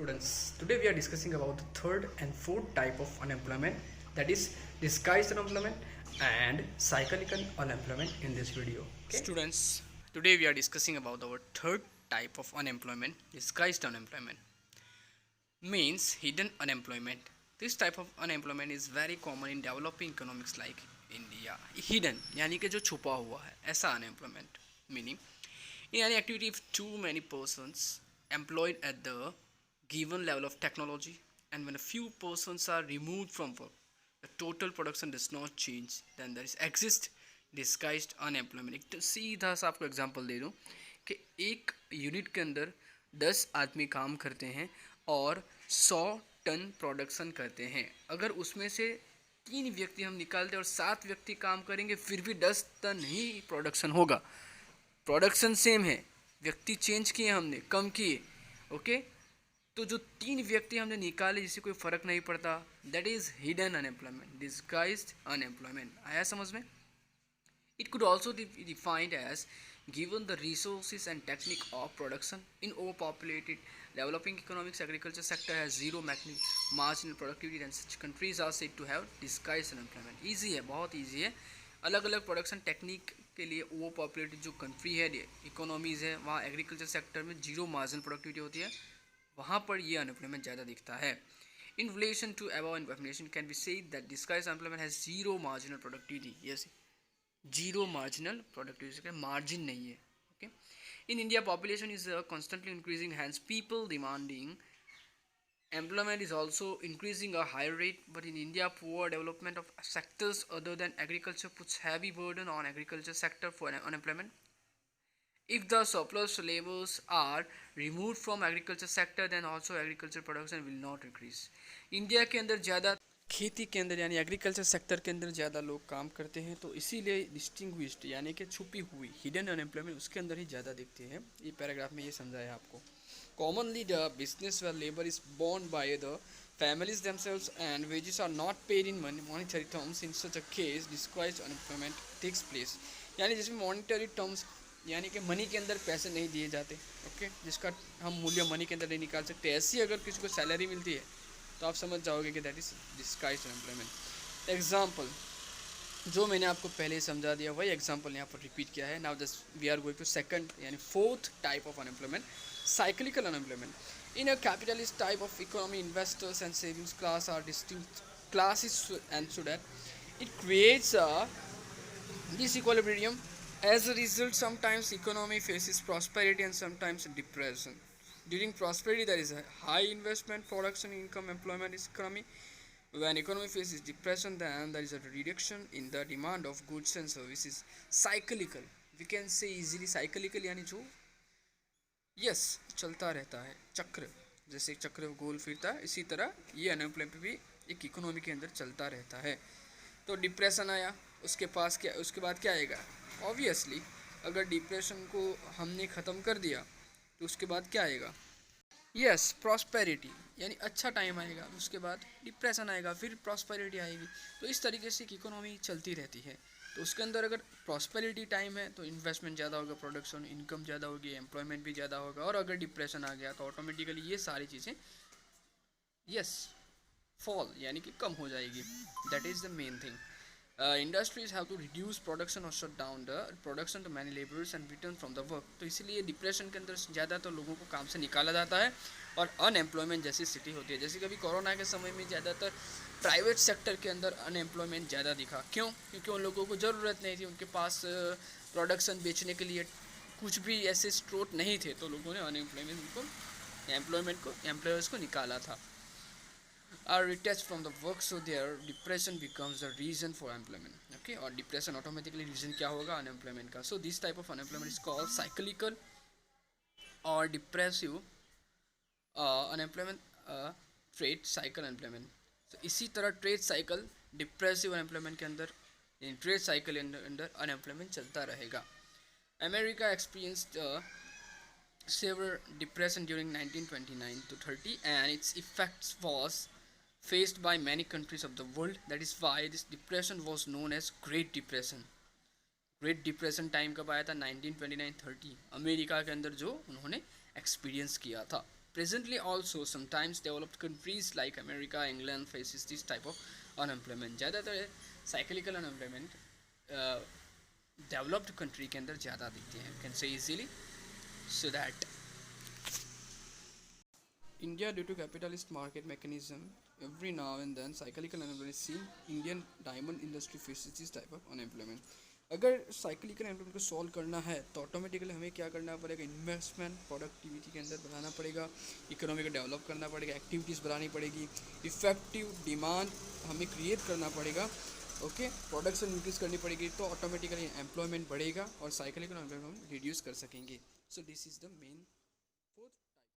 Students, today we are discussing about the third and fourth type of unemployment, that is disguised unemployment and cyclical unemployment in this video. Okay? Students, today we are discussing about our third type of unemployment, disguised unemployment. Means hidden unemployment. This type of unemployment is very common in developing economics like India. Hidden यानी कि जो छुपा हुआ है ऐसा unemployment. Meaning in any activity if too many persons employed at the given level of technology and when a few persons are removed from work the total production does not change, then there is exist disguised unemployment. एक तो सीधा सा आपको example दे दूं कि एक unit के अंदर 10 आदमी काम करते हैं और 100 टन प्रोडक्शन करते हैं. अगर उसमें से 3 व्यक्ति हम निकाल दें और 7 व्यक्ति काम करेंगे फिर भी 10 टन ही प्रोडक्शन होगा. प्रोडक्शन सेम है, व्यक्ति चेंज किए, हमने कम किए. ओके, तो जो 3 व्यक्ति हमने निकाले जिससे कोई फ़र्क नहीं पड़ता, that is hidden unemployment, disguised unemployment. आया समझ में? It could also be defined as given the resources and technique of production in overpopulated developing economics, agriculture sector has zero marginal productivity and such countries are said to have disguised unemployment. Easy है, बहुत easy है. अलग अलग production technique के लिए over populated जो country है, economies है, वहाँ एग्रीकल्चर सेक्टर में जीरो मार्जिनल प्रोडक्टिविटी होती है, वहाँ पर ये अनएम्प्लॉयमेंट ज़्यादा दिखता है. In relation to above information can be said that disguised unemployment has zero marginal productivity. Yes, zero marginal productivity का मार्जिन नहीं है. Okay, in India population is constantly increasing, hence people demanding employment is also increasing a higher rate, but in India poor development of sectors other than agriculture puts heavy burden on agriculture sector for unemployment. If the surplus laborers are removed from agriculture sector then also agriculture production will not increase. India के अंदर ज़्यादा खेती के अंदर यानी agriculture sector के अंदर ज़्यादा लोग काम करते हैं, तो इसीलिए डिस्टिंग्विश्ड यानी कि छुपी हुई हिडन अनएम्प्लॉयमेंट उसके अंदर ही ज़्यादा दिखती है. ये पैराग्राफ में ये समझाया आपको. Commonly, the business where labor is borne by the families themselves and wages are not paid in monetary terms. In such a case, disguised unemployment takes place. यानी जिसमें मॉनिटरी टर्म्स यानी कि मनी के अंदर पैसे नहीं दिए जाते, ओके, जिसका हम मूल्य मनी के अंदर नहीं निकाल सकते, ऐसी अगर किसी को सैलरी मिलती है तो आप समझ जाओगे कि that is disguised unemployment. Example जो मैंने आपको पहले ही समझा दिया वही एग्जाम्पल यहाँ पर रिपीट किया है. Now this we are going to second यानी fourth type of unemployment, cyclical unemployment. In a capitalist type of economy, investors and savings class are distinct classes, and so that it creates a disequilibrium. As a result, sometimes economy faces prosperity and sometimes depression. During prosperity, there is a high investment, production, income, employment is economy. When economy faces depression, then there is a reduction in the demand of goods and services. Cyclical, we can say easily cyclical यानी जो yes चलता रहता है, चक्र, जैसे चक्र गोल फिरता है इसी तरह ये अनएम्प्लॉयमेंट भी एक इकोनॉमी के अंदर चलता रहता है. तो डिप्रेशन आया, उसके बाद क्या आएगा? ऑब्वियसली अगर डिप्रेशन को हमने ख़त्म कर दिया तो उसके बाद क्या आएगा? यस, प्रॉस्पेरिटी यानी अच्छा टाइम आएगा, उसके बाद डिप्रेशन आएगा, फिर प्रॉस्पेरिटी आएगी. तो इस तरीके से इकोनॉमी चलती रहती है. तो उसके अंदर अगर प्रॉस्पेरिटी टाइम है तो इन्वेस्टमेंट ज़्यादा होगा, प्रोडक्शन इनकम ज़्यादा होगी, एम्प्लॉयमेंट भी ज़्यादा होगा, और अगर डिप्रेशन आ गया तो ऑटोमेटिकली ये सारी चीज़ें यस फॉल यानी कि कम हो जाएगी. That is the main thing. Industries have to reduce production और shut down the production too many labourers and return from the work. तो इसीलिए डिप्रेशन के अंदर ज़्यादातर लोगों को काम से निकाला जाता है और अनएम्प्लॉयमेंट जैसी स्थिति होती है. जैसे कभी कोरोना के समय में ज़्यादातर प्राइवेट सेक्टर के अंदर अनएम्प्लॉयमेंट ज़्यादा दिखा. क्यों? क्योंकि उन लोगों को ज़रूरत नहीं थी, उनके पास प्रोडक्शन बेचने के लिए कुछ भी ऐसे स्रोत नहीं थे, तो लोगों ने एम्प्लॉयर्स को निकाला था. Are detached from the work, so their depression becomes the reason for employment. Okay, और depression automatically reason क्या होगा? Unemployment का. So this type of unemployment is called cyclical or depressive unemployment, trade cycle unemployment. So इसी तरह trade cycle depressive unemployment के अंदर trade cycle अंदर unemployment चलता रहेगा. America experienced severe depression during 1929 to 30 and its effects was faced by many countries of the world. That is why this depression was known as Great Depression. Great Depression time कब आया था? 1929-30 America के अंदर जो उन्होंने experience किया था. Presently also sometimes developed countries like America, England faces this type of unemployment. ज़्यादातर cyclical unemployment डेवलप्ड कंट्री के अंदर ज़्यादा दिखते हैं, can say easily. So that India, due to capitalist market mechanism, every now and then cyclical unemployment is seen. Indian diamond industry faces this type of unemployment. अगर cyclical employment को solve करना है तो ऑटोमेटिकली हमें क्या करना पड़ेगा, investment productivity के अंदर बढ़ाना पड़ेगा, इकोनॉमी को डेवलप करना पड़ेगा, एक्टिविटीज़ बढ़ानी पड़ेगी, इफेक्टिव डिमांड हमें क्रिएट करना पड़ेगा, ओके, प्रोडक्शन इंक्रीज करनी पड़ेगी, तो ऑटोमेटिकली एम्प्लॉयमेंट बढ़ेगा और साइक्लिकल एम्प्लॉयमेंट हम रिड्यूस कर सकेंगे. So this is the main fourth